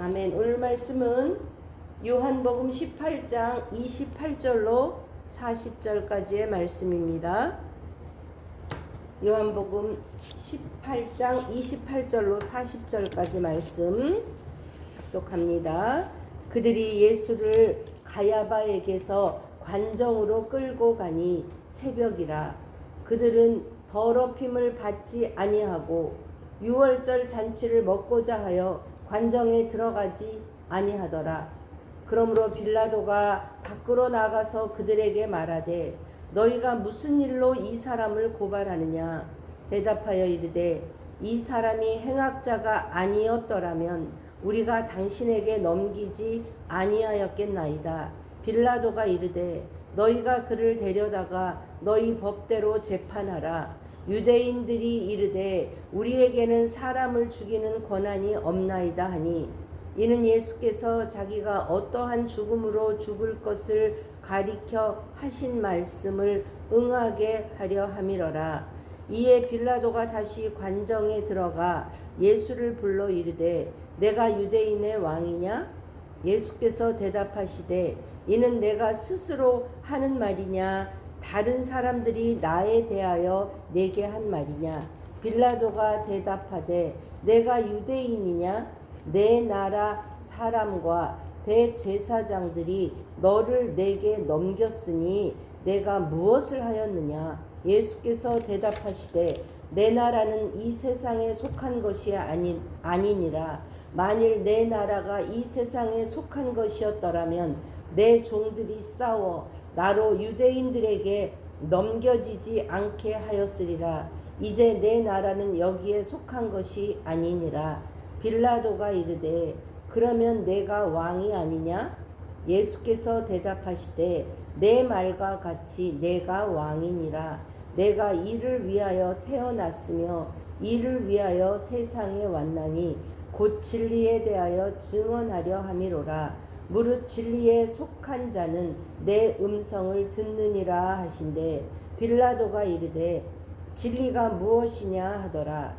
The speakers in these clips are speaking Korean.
아멘. 오늘 말씀은 요한복음 18장 28절로 40절까지의 말씀입니다. 요한복음 18장 28절로 40절까지 말씀 합독합니다. 그들이 예수를 가야바에게서 관정으로 끌고 가니 새벽이라. 그들은 더럽힘을 받지 아니하고 유월절 잔치를 먹고자 하여 관정에 들어가지 아니하더라. 그러므로 빌라도가 밖으로 나가서 그들에게 말하되 너희가 무슨 일로 이 사람을 고발하느냐. 대답하여 이르되 이 사람이 행악자가 아니었더라면 우리가 당신에게 넘기지 아니하였겠나이다. 빌라도가 이르되 너희가 그를 데려다가 너희 법대로 재판하라. 유대인들이 이르되 우리에게는 사람을 죽이는 권한이 없나이다 하니 이는 예수께서 자기가 어떠한 죽음으로 죽을 것을 가리켜 하신 말씀을 응하게 하려 함이러라. 이에 빌라도가 다시 관정에 들어가 예수를 불러 이르되 내가 유대인의 왕이냐? 예수께서 대답하시되 이는 내가 스스로 하는 말이냐 다른 사람들이 나에 대하여 내게 한 말이냐. 빌라도가 대답하되 내가 유대인이냐? 내 나라 사람과 대제사장들이 너를 내게 넘겼으니 내가 무엇을 하였느냐. 예수께서 대답하시되 내 나라는 이 세상에 속한 것이 아니니라. 만일 내 나라가 이 세상에 속한 것이었더라면 내 종들이 싸워 나로 유대인들에게 넘겨지지 않게 하였으리라. 이제 내 나라는 여기에 속한 것이 아니니라. 빌라도가 이르되 그러면 내가 왕이 아니냐? 예수께서 대답하시되 내 말과 같이 내가 왕이니라. 내가 이를 위하여 태어났으며 이를 위하여 세상에 왔나니 곧 진리에 대하여 증언하려 함이로라. 무릇 진리에 속한 자는 내 음성을 듣느니라 하신대 빌라도가 이르되 진리가 무엇이냐 하더라.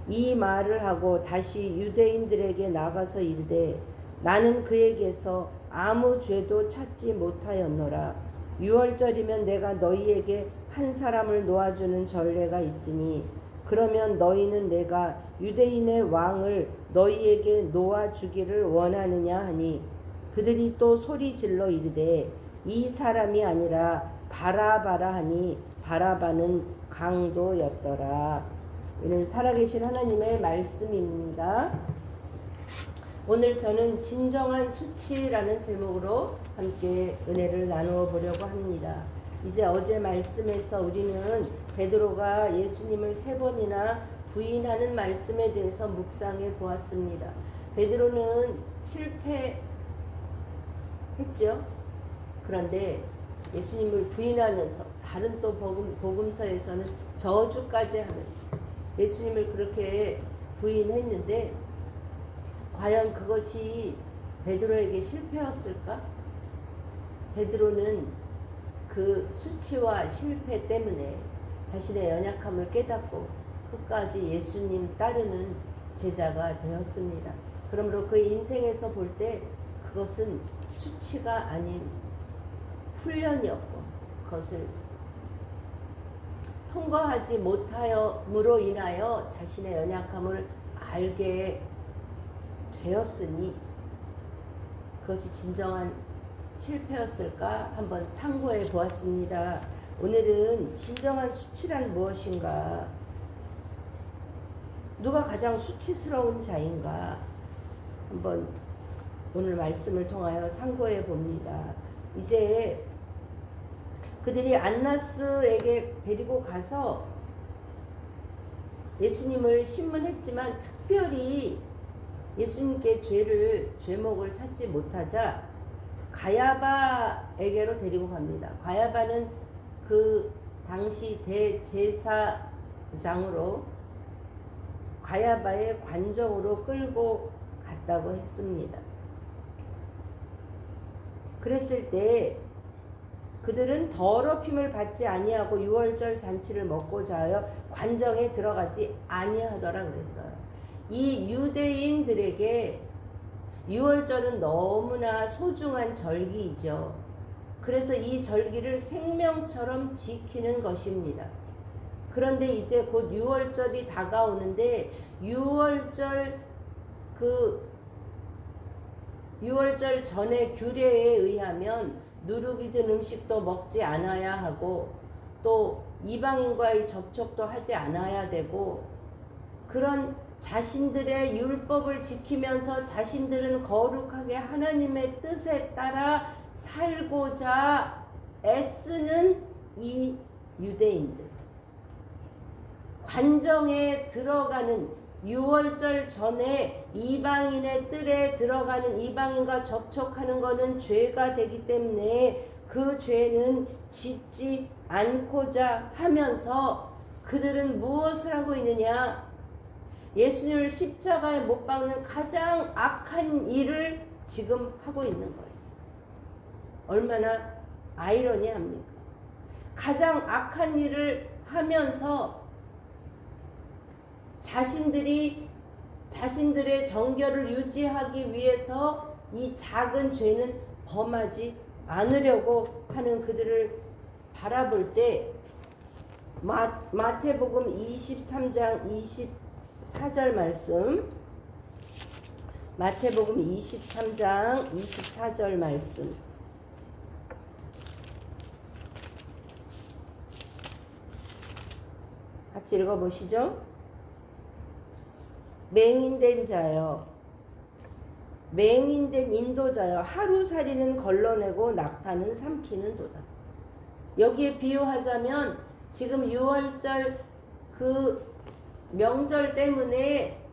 이 말을 하고 다시 유대인들에게 나가서 이르되 나는 그에게서 아무 죄도 찾지 못하였노라. 유월절이면 내가 너희에게 한 사람을 놓아주는 전례가 있으니 그러면 너희는 내가 유대인의 왕을 너희에게 놓아주기를 원하느냐 하니 그들이 또 소리 질러 이르되 이 사람이 아니라 바라바라 하니 바라바는 강도였더라. 이는 살아계신 하나님의 말씀입니다. 오늘 저는 진정한 수치라는 제목으로 함께 은혜를 나누어 보려고 합니다. 이제 어제 말씀에서 우리는 베드로가 예수님을 3번이나 부인하는 말씀에 대해서 묵상해 보았습니다. 베드로는 실패했죠. 그런데 예수님을 부인하면서 다른 또 복음서에서는 저주까지 하면서 예수님을 그렇게 부인했는데 과연 그것이 베드로에게 실패였을까? 베드로는 그 수치와 실패 때문에 자신의 연약함을 깨닫고 끝까지 예수님 따르는 제자가 되었습니다. 그러므로 그의 인생에서 볼 때 그것은 수치가 아닌 훈련이었고 그것을 통과하지 못함으로 인하여 자신의 연약함을 알게 되었으니 그것이 진정한 실패였을까 한번 상고해 보았습니다. 오늘은 진정한 수치란 무엇인가? 누가 가장 수치스러운 자인가? 한번 오늘 말씀을 통하여 상고해 봅니다. 이제 그들이 안나스에게 데리고 가서 예수님을 신문했지만 특별히 예수님께 죄목을 찾지 못하자 가야바에게로 데리고 갑니다. 가야바는 그 당시 대제사장으로 가야바의 관정으로 끌고 갔다고 했습니다. 그랬을 때 그들은 더럽힘을 받지 아니하고 유월절 잔치를 먹고자 하여 관정에 들어가지 아니하더라 그랬어요. 이 유대인들에게 유월절은 너무나 소중한 절기이죠. 그래서 이 절기를 생명처럼 지키는 것입니다. 그런데 이제 곧 유월절이 다가오는데 유월절 전에 규례에 의하면 누룩이 든 음식도 먹지 않아야 하고 또 이방인과의 접촉도 하지 않아야 되고 그런 자신들의 율법을 지키면서 자신들은 거룩하게 하나님의 뜻에 따라 살고자 애쓰는 이 유대인들, 관정에 들어가는 유월절 전에 이방인의 뜰에 들어가는 이방인과 접촉하는 것은 죄가 되기 때문에 그 죄는 짓지 않고자 하면서 그들은 무엇을 하고 있느냐? 예수님을 십자가에 못 박는 가장 악한 일을 지금 하고 있는 거예요. 얼마나 아이러니합니까? 가장 악한 일을 하면서 자신들의 정결을 유지하기 위해서 이 작은 죄는 범하지 않으려고 하는 그들을 바라볼 때 마태복음 23장 24절 말씀, 마태복음 23장 24절 말씀 같이 읽어보시죠. 맹인된 자여, 맹인된 인도자여, 하루살이는 걸러내고 낙타는 삼키는도다. 여기에 비유하자면 지금 6월절 그 명절 때문에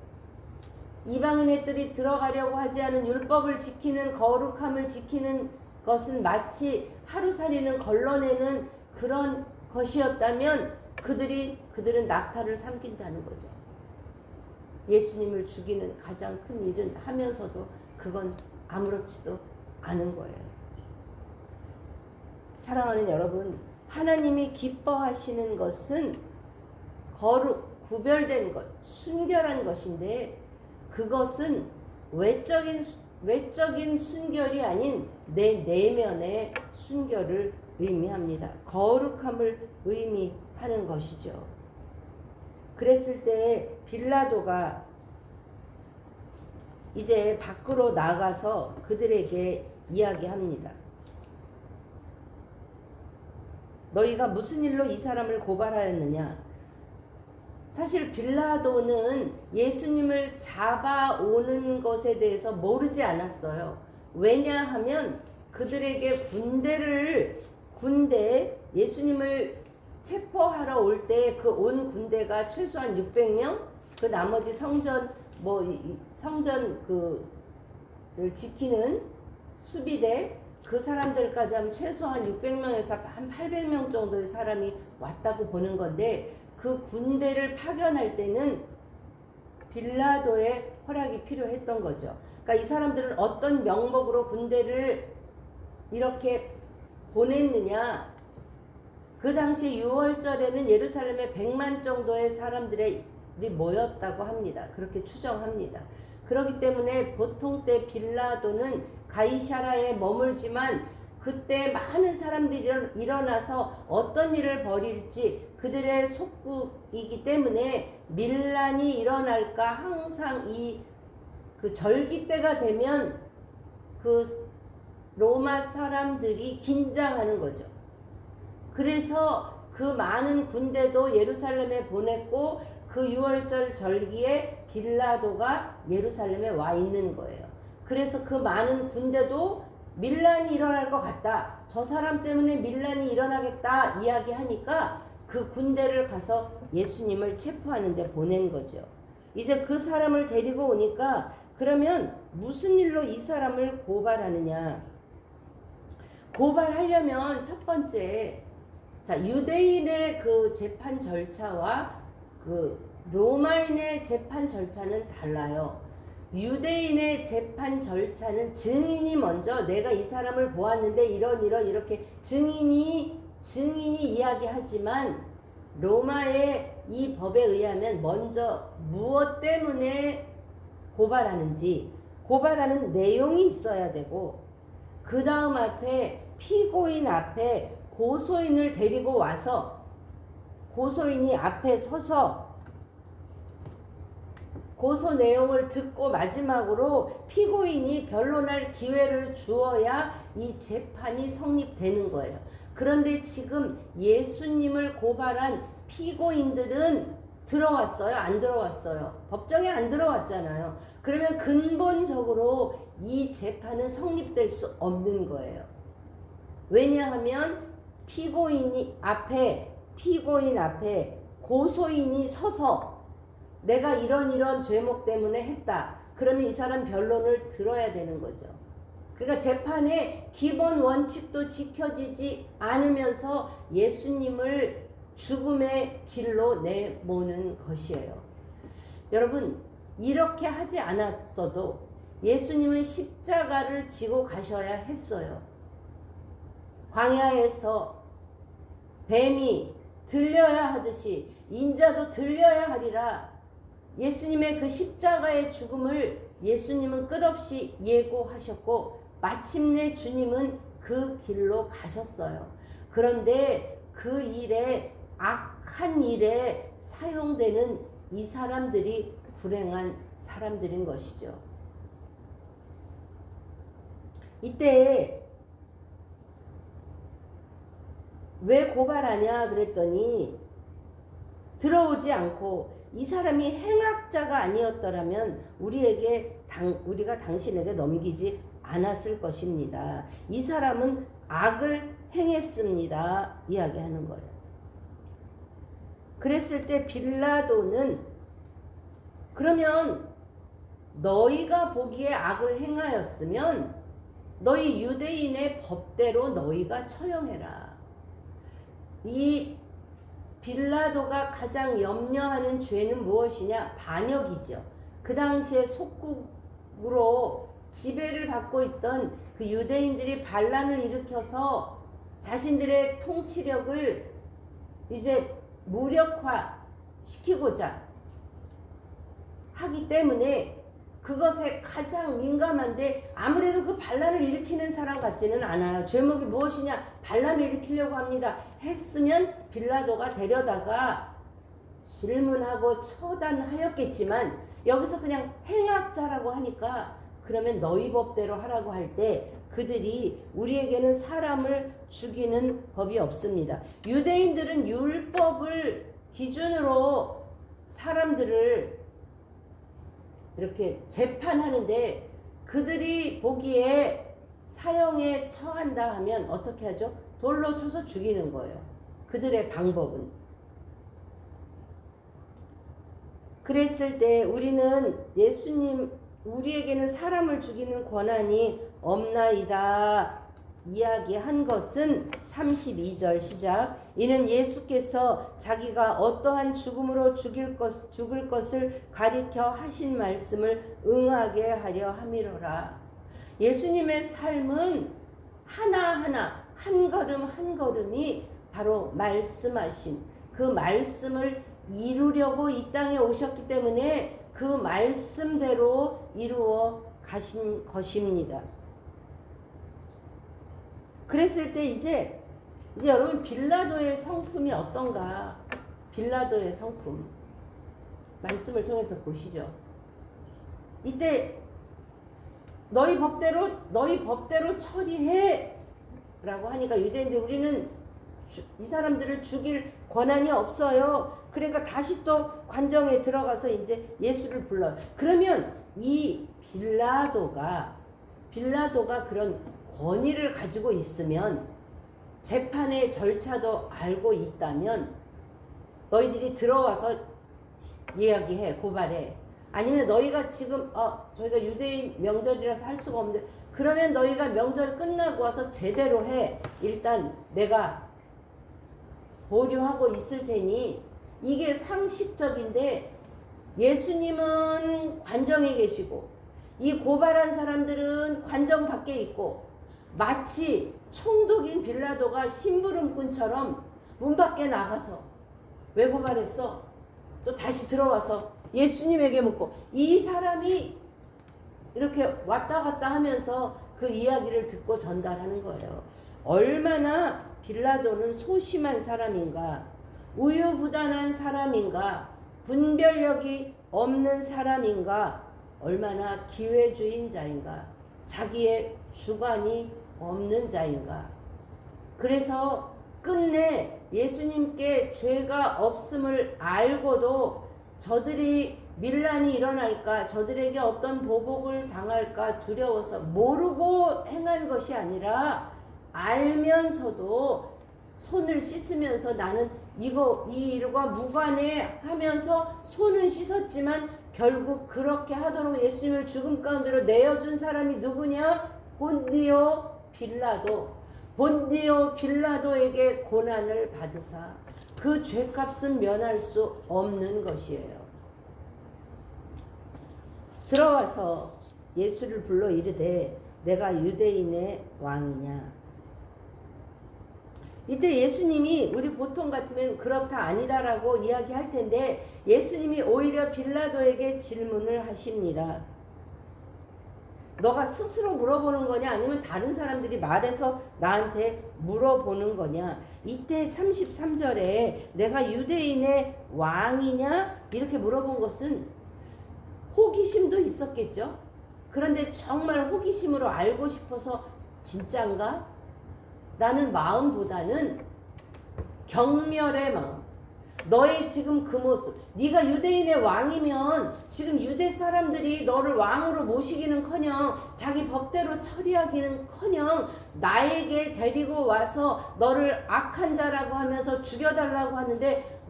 이방인의 뜰이 들어가려고 하지 않은 율법을 지키는 거룩함을 지키는 것은 마치 하루살이는 걸러내는 그런 것이었다면 그들은 낙타를 삼킨다는 거죠. 예수님을 죽이는 가장 큰 일은 하면서도 그건 아무렇지도 않은 거예요. 사랑하는 여러분, 하나님이 기뻐하시는 것은 거룩, 구별된 것, 순결한 것인데 그것은 외적인 순결이 아닌 내 내면의 순결을 의미합니다. 거룩함을 의미하는 것이죠. 그랬을 때 빌라도가 이제 밖으로 나가서 그들에게 이야기합니다. 너희가 무슨 일로 이 사람을 고발하였느냐? 사실 빌라도는 예수님을 잡아오는 것에 대해서 모르지 않았어요. 왜냐하면 그들에게 예수님을 체포하러 올 때 그 온 군대가 최소한 600명, 그 나머지 성전을 지키는 수비대 그 사람들까지 하면 최소한 600명에서 한 800명 정도의 사람이 왔다고 보는 건데 그 군대를 파견할 때는 빌라도의 허락이 필요했던 거죠. 그러니까 이 사람들은 어떤 명목으로 군대를 이렇게 보냈느냐? 그 당시 6월절에는 예루살렘에 100만 정도의 사람들이 모였다고 합니다. 그렇게 추정합니다. 그렇기 때문에 보통 때 빌라도는 가이사랴에 머물지만 그때 많은 사람들이 일어나서 어떤 일을 벌일지 그들의 속국이기 때문에 밀란이 일어날까 항상 그 절기 때가 되면 그 로마 사람들이 긴장하는 거죠. 그래서 그 많은 군대도 예루살렘에 보냈고 그 6월절 절기에 빌라도가 예루살렘에 와 있는 거예요. 그래서 그 많은 군대도 밀란이 일어날 것 같다. 저 사람 때문에 밀란이 일어나겠다 이야기하니까 그 군대를 가서 예수님을 체포하는 데 보낸 거죠. 이제 그 사람을 데리고 오니까 그러면 무슨 일로 이 사람을 고발하느냐. 고발하려면 첫 번째 유대인의 그 재판 절차와 그 로마인의 재판 절차는 달라요. 유대인의 재판 절차는 증인이 먼저 내가 이 사람을 보았는데 이렇게 증인이 이야기하지만 로마의 이 법에 의하면 먼저 무엇 때문에 고발하는지 고발하는 내용이 있어야 되고 그 다음 앞에 피고인 앞에 고소인을 데리고 와서 고소인이 앞에 서서 고소 내용을 듣고 마지막으로 피고인이 변론할 기회를 주어야 이 재판이 성립되는 거예요. 그런데 지금 예수님을 고발한 피고인들은 들어왔어요? 안 들어왔어요? 법정에 안 들어왔잖아요. 그러면 근본적으로 이 재판은 성립될 수 없는 거예요. 왜냐하면 피고인 앞에 고소인이 서서 내가 이런 죄목 때문에 했다. 그러면 이 사람 변론을 들어야 되는 거죠. 그러니까 재판의 기본 원칙도 지켜지지 않으면서 예수님을 죽음의 길로 내모는 것이에요. 여러분, 이렇게 하지 않았어도 예수님은 십자가를 지고 가셔야 했어요. 광야에서 뱀이 들려야 하듯이 인자도 들려야 하리라. 예수님의 그 십자가의 죽음을 예수님은 끝없이 예고하셨고 마침내 주님은 그 길로 가셨어요. 그런데 그 일에 악한 일에 사용되는 이 사람들이 불행한 사람들인 것이죠. 이때 왜 고발하냐 그랬더니 들어오지 않고 이 사람이 행악자가 아니었더라면 우리가 당신에게 넘기지 않았을 것입니다. 이 사람은 악을 행했습니다. 이야기하는 거예요. 그랬을 때 빌라도는 그러면 너희가 보기에 악을 행하였으면 너희 유대인의 법대로 너희가 처형해라. 이 빌라도가 가장 염려하는 죄는 무엇이냐? 반역이죠. 그 당시에 속국으로 지배를 받고 있던 그 유대인들이 반란을 일으켜서 자신들의 통치력을 이제 무력화시키고자 하기 때문에 그것에 가장 민감한데 아무래도 그 반란을 일으키는 사람 같지는 않아요. 죄목이 무엇이냐? 반란을 일으키려고 합니다. 했으면 빌라도가 데려다가 질문하고 처단하였겠지만 여기서 그냥 행악자라고 하니까 그러면 너희 법대로 하라고 할 때 그들이 우리에게는 사람을 죽이는 법이 없습니다. 유대인들은 율법을 기준으로 사람들을 이렇게 재판하는데 그들이 보기에 사형에 처한다 하면 어떻게 하죠? 돌로 쳐서 죽이는 거예요. 그들의 방법은. 그랬을 때 우리는 우리에게는 사람을 죽이는 권한이 없나이다 이야기한 것은 32절 시작. 이는 예수께서 자기가 어떠한 죽음으로 죽을 것을 가리켜 하신 말씀을 응하게 하려 함이로라. 예수님의 삶은 하나하나 한 걸음 한 걸음이 바로 말씀하신 그 말씀을 이루려고 이 땅에 오셨기 때문에 그 말씀대로 이루어 가신 것입니다. 그랬을 때 이제 여러분 빌라도의 성품이 어떤가? 빌라도의 성품 말씀을 통해서 보시죠. 이때 너희 법대로 처리해 라고 하니까 유대인들 우리는 이 사람들을 죽일 권한이 없어요. 그러니까 다시 또 관정에 들어가서 이제 예수를 불러요. 그러면 이 빌라도가 그런 권위를 가지고 있으면 재판의 절차도 알고 있다면 너희들이 들어와서 이야기해, 고발해. 아니면 너희가 지금 저희가 유대인 명절이라서 할 수가 없는데 그러면 너희가 명절 끝나고 와서 제대로 해. 일단 내가 보류하고 있을 테니 이게 상식적인데 예수님은 관정에 계시고 이 고발한 사람들은 관정 밖에 있고 마치 총독인 빌라도가 심부름꾼처럼 문 밖에 나가서 왜 고발했어? 또 다시 들어와서 예수님에게 묻고 이 사람이 이렇게 왔다 갔다 하면서 그 이야기를 듣고 전달하는 거예요. 얼마나 빌라도는 소심한 사람인가, 우유부단한 사람인가, 분별력이 없는 사람인가, 얼마나 기회주의인 자인가, 자기의 주관이 없는 자인가. 그래서 끝내 예수님께 죄가 없음을 알고도 저들이 밀란이 일어날까, 저들에게 어떤 보복을 당할까 두려워서 모르고 행한 것이 아니라 알면서도 손을 씻으면서 나는 이 일과 무관해 하면서 손은 씻었지만 결국 그렇게 하도록 예수님을 죽음 가운데로 내어준 사람이 누구냐? 본디오 빌라도. 본디오 빌라도에게 고난을 받으사 그 죄값은 면할 수 없는 것이에요. 들어와서 예수를 불러 이르되 내가 유대인의 왕이냐. 이때 예수님이 우리 보통 같으면 그렇다 아니다라고 이야기할 텐데 예수님이 오히려 빌라도에게 질문을 하십니다. 너가 스스로 물어보는 거냐 아니면 다른 사람들이 말해서 나한테 물어보는 거냐. 이때 33절에 내가 유대인의 왕이냐 이렇게 물어본 것은 호기심도 있었겠죠. 그런데 정말 호기심으로 알고 싶어서 진짠가? 라는 마음보다는 경멸의 마음. 너의 지금 그 모습, 네가 유대인의 왕이면 지금 유대 사람들이 너를 왕으로 모시기는커녕 자기 법대로 처리하기는커녕 나에게 데리고 와서 너를 악한 자라고 하면서 죽여달라고 하는데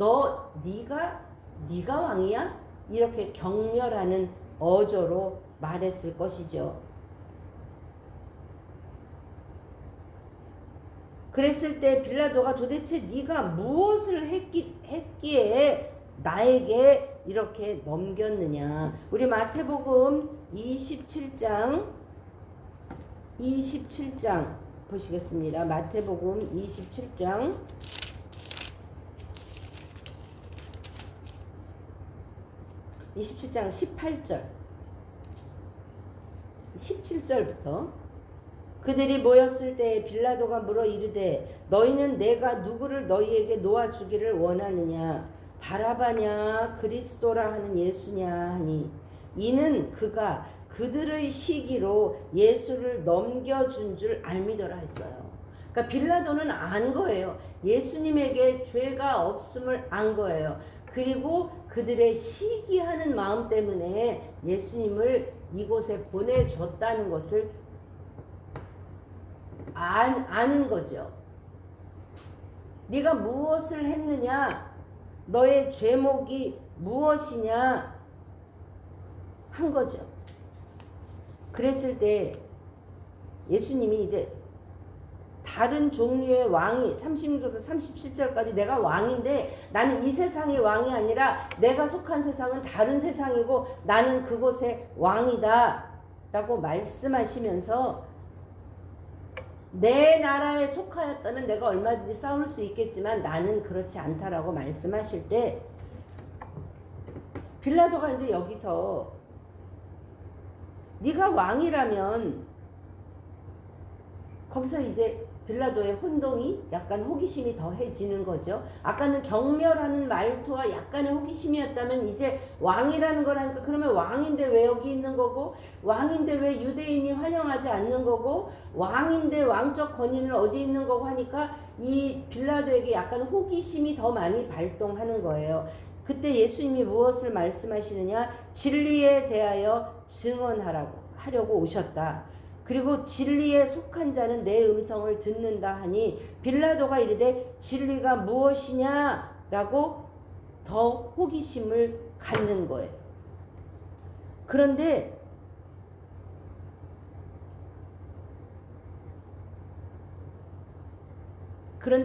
네가 왕이야? 이렇게 경멸하는 어조로 말했을 것이죠. 그랬을 때 빌라도가 도대체 네가 무엇을 했기에 나에게 이렇게 넘겼느냐. 우리 마태복음 27장 보시겠습니다. 마태복음 27장 18절 17절부터 그들이 모였을 때 빌라도가 물어 이르되 너희는 내가 누구를 너희에게 놓아주기를 원하느냐 바라바냐 그리스도라 하는 예수냐 하니 이는 그가 그들의 시기로 예수를 넘겨준 줄 알미더라 했어요. 그러니까 빌라도는 안 거예요. 예수님에게 죄가 없음을 안 거예요. 그리고 그들의 시기하는 마음 때문에 예수님을 이곳에 보내줬다는 것을 아는 거죠. 네가 무엇을 했느냐, 너의 죄목이 무엇이냐 한 거죠. 그랬을 때 예수님이 이제 다른 종류의 왕이 36절부터 37절까지 내가 왕인데 나는 이 세상의 왕이 아니라 내가 속한 세상은 다른 세상이고 나는 그곳의 왕이다 라고 말씀하시면서 내 나라에 속하였다면 내가 얼마든지 싸울 수 있겠지만 나는 그렇지 않다라고 말씀하실 때 빌라도가 이제 여기서 네가 왕이라면 거기서 이제 빌라도의 혼동이 약간 호기심이 더해지는 거죠. 아까는 경멸하는 말투와 약간의 호기심이었다면 이제 왕이라는 거라니까 그러면 왕인데 왜 여기 있는 거고 왕인데 왜 유대인이 환영하지 않는 거고 왕인데 왕적 권위는 어디 있는 거고 하니까 이 빌라도에게 약간 호기심이 더 많이 발동하는 거예요. 그때 예수님이 무엇을 말씀하시느냐? 진리에 대하여 증언하려고 오셨다. 그리고 진리에 속한 자는 내 음성을 듣는다 하니 빌라도가 이르되 진리가 무엇이냐라고 더 호기심을 갖는 거예요. 그런데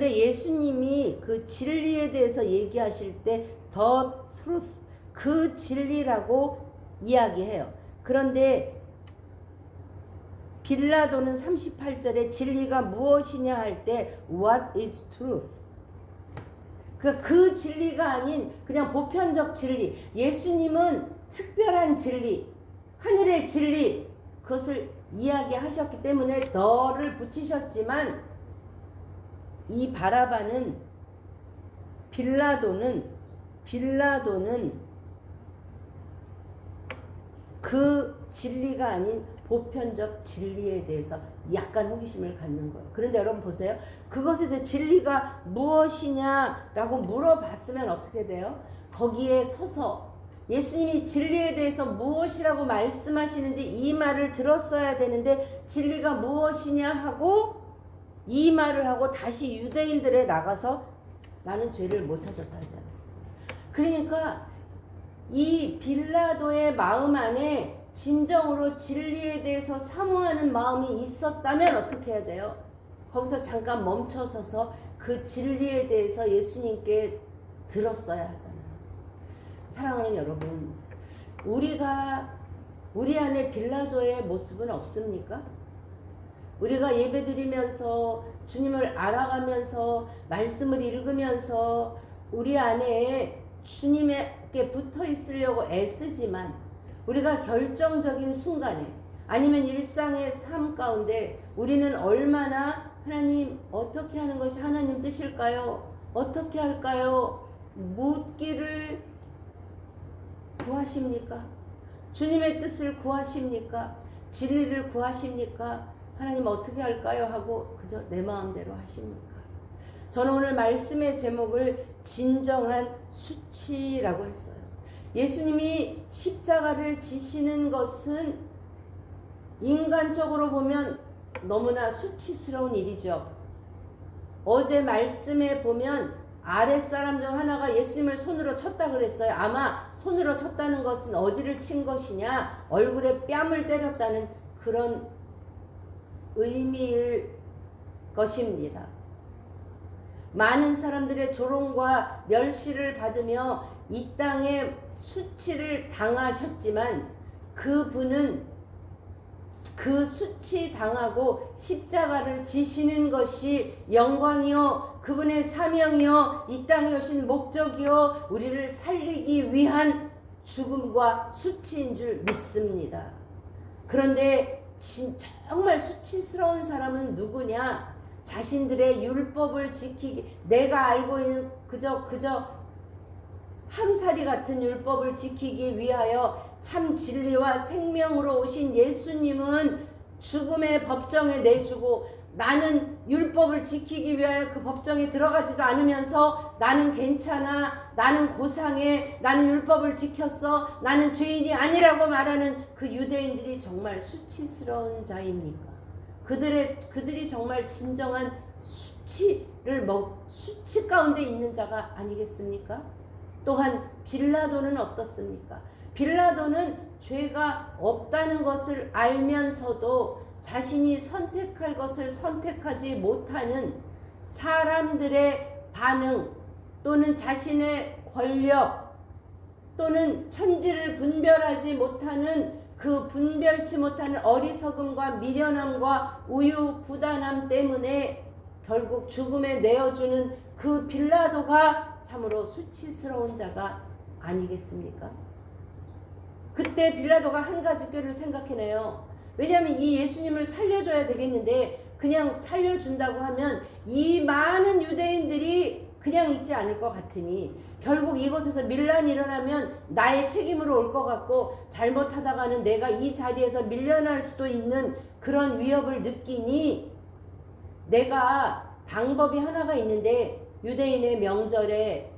예수님이 그 진리에 대해서 얘기하실 때 the truth, 그 진리라고 이야기해요. 그런데 빌라도는 38절에 진리가 무엇이냐 할 때 What is truth? 그 진리가 아닌 그냥 보편적 진리, 예수님은 특별한 진리, 하늘의 진리, 그것을 이야기하셨기 때문에 너를 붙이셨지만 이 바라바는 빌라도는 그 진리가 아닌 보편적 진리에 대해서 약간 호기심을 갖는 거예요. 그런데 여러분 보세요. 그것에 대해 진리가 무엇이냐라고 물어봤으면 어떻게 돼요? 거기에 서서 예수님이 진리에 대해서 무엇이라고 말씀하시는지 이 말을 들었어야 되는데 진리가 무엇이냐 하고 이 말을 하고 다시 유대인들에 나가서 나는 죄를 못 찾았다 하잖아요. 그러니까 이 빌라도의 마음 안에 진정으로 진리에 대해서 사모하는 마음이 있었다면 어떻게 해야 돼요? 거기서 잠깐 멈춰서서 그 진리에 대해서 예수님께 들었어야 하잖아요. 사랑하는 여러분, 우리 안에 빌라도의 모습은 없습니까? 우리가 예배드리면서 주님을 알아가면서 말씀을 읽으면서 우리 안에 주님에게 붙어 있으려고 애쓰지만 우리가 결정적인 순간에 아니면 일상의 삶 가운데 우리는 얼마나 하나님 어떻게 하는 것이 하나님 뜻일까요? 어떻게 할까요? 묻기를 구하십니까? 주님의 뜻을 구하십니까? 진리를 구하십니까? 하나님 어떻게 할까요? 하고 그저 내 마음대로 하십니까? 저는 오늘 말씀의 제목을 진정한 수치라고 했어요. 예수님이 십자가를 지시는 것은 인간적으로 보면 너무나 수치스러운 일이죠. 어제 말씀에 보면 아랫사람 중 하나가 예수님을 손으로 쳤다 그랬어요. 아마 손으로 쳤다는 것은 어디를 친 것이냐, 얼굴에 뺨을 때렸다는 그런 의미일 것입니다. 많은 사람들의 조롱과 멸시를 받으며 이 땅에 수치를 당하셨지만 그분은 그 수치 당하고 십자가를 지시는 것이 영광이요 그분의 사명이요 이 땅에 오신 목적이요 우리를 살리기 위한 죽음과 수치인 줄 믿습니다. 그런데 정말 수치스러운 사람은 누구냐? 자신들의 율법을 지키기, 내가 알고 있는 그저 하루살이 같은 율법을 지키기 위하여 참 진리와 생명으로 오신 예수님은 죽음의 법정에 내주고 나는 율법을 지키기 위하여 그 법정에 들어가지도 않으면서 나는 괜찮아, 나는 고상해, 나는 율법을 지켰어, 나는 죄인이 아니라고 말하는 그 유대인들이 정말 수치스러운 자입니까? 그들이 정말 진정한 수치 가운데 있는 자가 아니겠습니까? 또한 빌라도는 어떻습니까? 빌라도는 죄가 없다는 것을 알면서도 자신이 선택할 것을 선택하지 못하는 사람들의 반응 또는 자신의 권력 또는 천지를 분별하지 못하는 그 분별치 못하는 어리석음과 미련함과 우유부단함 때문에 결국 죽음에 내어주는 그 빌라도가 참으로 수치스러운 자가 아니겠습니까? 그때 빌라도가 한 가지 꾀를 생각해내요. 왜냐하면 이 예수님을 살려줘야 되겠는데 그냥 살려준다고 하면 이 많은 유대인들이 그냥 있지 않을 것 같으니 결국 이곳에서 밀란이 일어나면 나의 책임으로 올 것 같고 잘못하다가는 내가 이 자리에서 밀려날 수도 있는 그런 위협을 느끼니 내가 방법이 하나가 있는데 유대인의 명절에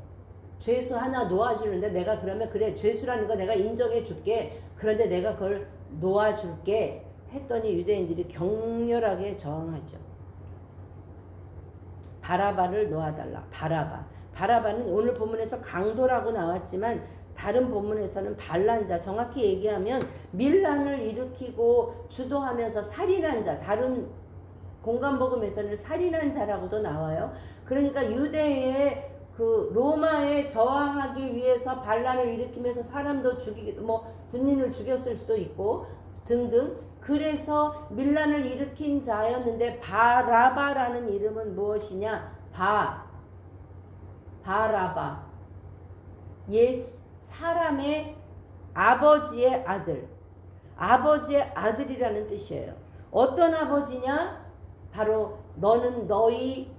죄수 하나 놓아주는데 내가 그러면 그래 죄수라는 거 내가 인정해 줄게. 그런데 내가 그걸 놓아줄게 했더니 유대인들이 격렬하게 저항하죠. 바라바를 놓아달라. 바라바는 오늘 본문에서 강도라고 나왔지만 다른 본문에서는 반란자, 정확히 얘기하면 밀란을 일으키고 주도하면서 살인한 자, 다른 공간복음에서는 살인한 자라고도 나와요. 그러니까 유대의 그 로마에 저항하기 위해서 반란을 일으키면서 사람도 죽이고 군인을 죽였을 수도 있고 등등. 그래서 밀란을 일으킨 자였는데 바라바라는 이름은 무엇이냐? 바라바. 사람의 아버지의 아들. 아버지의 아들이라는 뜻이에요. 어떤 아버지냐? 바로 너는 너희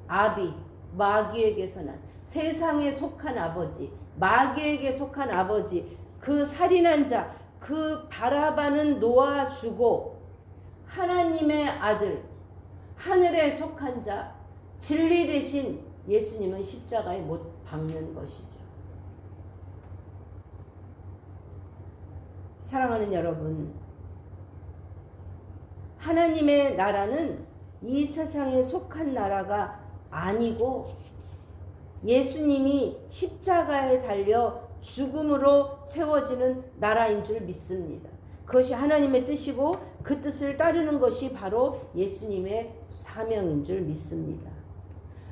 아비 마귀에게서 난 세상에 속한 아버지, 마귀에게 속한 아버지, 그 살인한 자, 그 바라바는 놓아주고 하나님의 아들, 하늘에 속한 자, 진리 대신 예수님은 십자가에 못 박는 것이죠. 사랑하는 여러분, 하나님의 나라는 이 세상에 속한 나라가 아니고 예수님이 십자가에 달려 죽음으로 세워지는 나라인 줄 믿습니다. 그것이 하나님의 뜻이고 그 뜻을 따르는 것이 바로 예수님의 사명인 줄 믿습니다.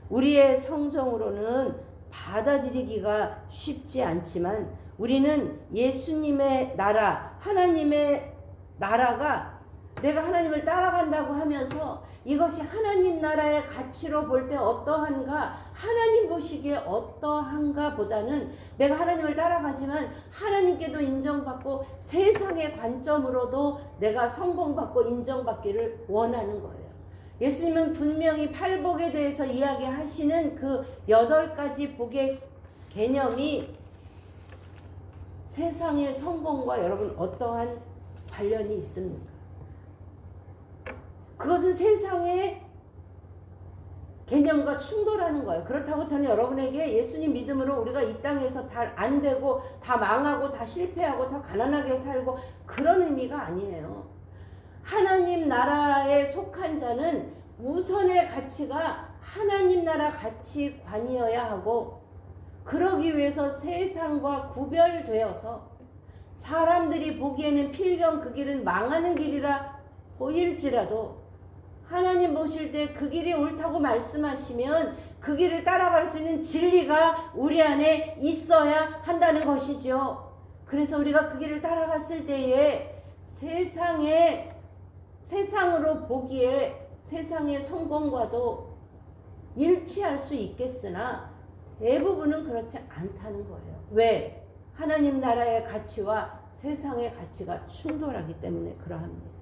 우리의 성정으로는 받아들이기가 쉽지 않지만 우리는 예수님의 나라, 하나님의 나라가 내가 하나님을 따라간다고 하면서 이것이 하나님 나라의 가치로 볼 때 어떠한가, 하나님 보시기에 어떠한가 보다는 내가 하나님을 따라가지만 하나님께도 인정받고 세상의 관점으로도 내가 성공받고 인정받기를 원하는 거예요. 예수님은 분명히 팔복에 대해서 이야기하시는 그 8가지 복의 개념이 세상의 성공과 여러분 어떠한 관련이 있습니까? 그것은 세상의 개념과 충돌하는 거예요. 그렇다고 저는 여러분에게 예수님 믿음으로 우리가 이 땅에서 다 안 되고 다 망하고 다 실패하고 다 가난하게 살고 그런 의미가 아니에요. 하나님 나라에 속한 자는 우선의 가치가 하나님 나라 가치관이어야 하고 그러기 위해서 세상과 구별되어서 사람들이 보기에는 필경 그 길은 망하는 길이라 보일지라도 하나님 보실 때 그 길이 옳다고 말씀하시면 그 길을 따라갈 수 있는 진리가 우리 안에 있어야 한다는 것이죠. 그래서 우리가 그 길을 따라갔을 때에 세상으로 보기에 세상의 성공과도 일치할 수 있겠으나 대부분은 그렇지 않다는 거예요. 왜? 하나님 나라의 가치와 세상의 가치가 충돌하기 때문에 그러합니다.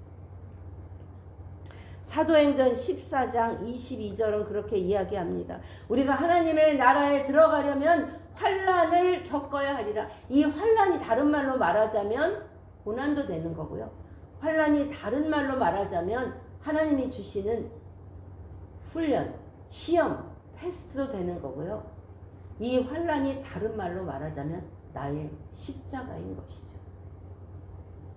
사도행전 14장 22절은 그렇게 이야기합니다. 우리가 하나님의 나라에 들어가려면 환난을 겪어야 하리라. 이 환난이 다른 말로 말하자면 고난도 되는 거고요. 환난이 다른 말로 말하자면 하나님이 주시는 훈련, 시험, 테스트도 되는 거고요. 이 환난이 다른 말로 말하자면 나의 십자가인 것이죠.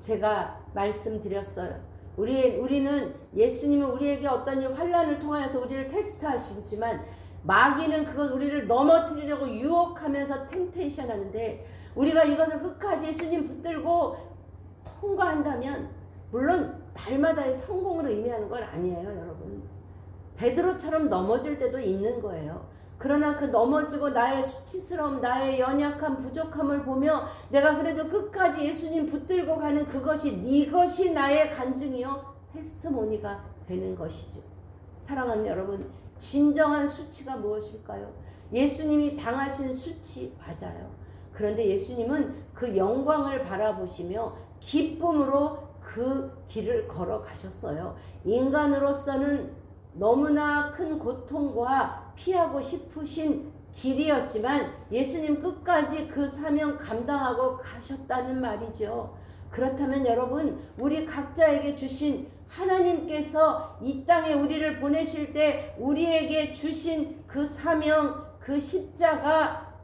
제가 말씀드렸어요. 우리는 예수님은 우리에게 어떤 환난을 통하여서 우리를 테스트하시지만 마귀는 그것 우리를 넘어뜨리려고 유혹하면서 템테이션 하는데 우리가 이것을 끝까지 예수님 붙들고 통과한다면 물론 날마다의 성공을 의미하는 건 아니에요, 여러분. 베드로처럼 넘어질 때도 있는 거예요. 그러나 그 넘어지고 나의 수치스러움, 나의 연약함, 부족함을 보며 내가 그래도 끝까지 예수님 붙들고 가는 이것이 나의 간증이요 테스트모니가 되는 것이죠. 사랑하는 여러분, 진정한 수치가 무엇일까요? 예수님이 당하신 수치 맞아요. 그런데 예수님은 그 영광을 바라보시며 기쁨으로 그 길을 걸어가셨어요. 인간으로서는 너무나 큰 고통과 피하고 싶으신 길이었지만 예수님 끝까지 그 사명 감당하고 가셨다는 말이죠. 그렇다면 여러분, 우리 각자에게 주신 하나님께서 이 땅에 우리를 보내실 때 우리에게 주신 그 사명, 그 십자가,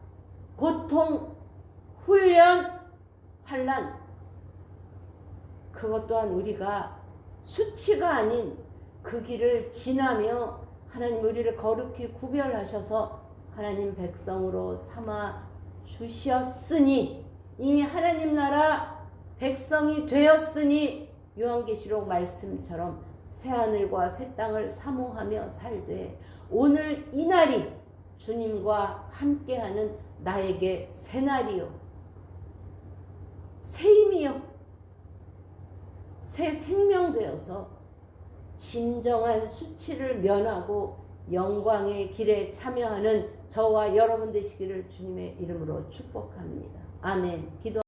고통, 훈련, 환난, 그것 또한 우리가 수치가 아닌 그 길을 지나며 하나님 우리를 거룩히 구별하셔서 하나님 백성으로 삼아 주셨으니 이미 하나님 나라 백성이 되었으니 요한계시록 말씀처럼 새하늘과 새 땅을 사모하며 살되 오늘 이 날이 주님과 함께하는 나에게 새 날이요 새 힘이요 새 생명 되어서 진정한 수치를 면하고 영광의 길에 참여하는 저와 여러분 되시기를 주님의 이름으로 축복합니다. 아멘. 기도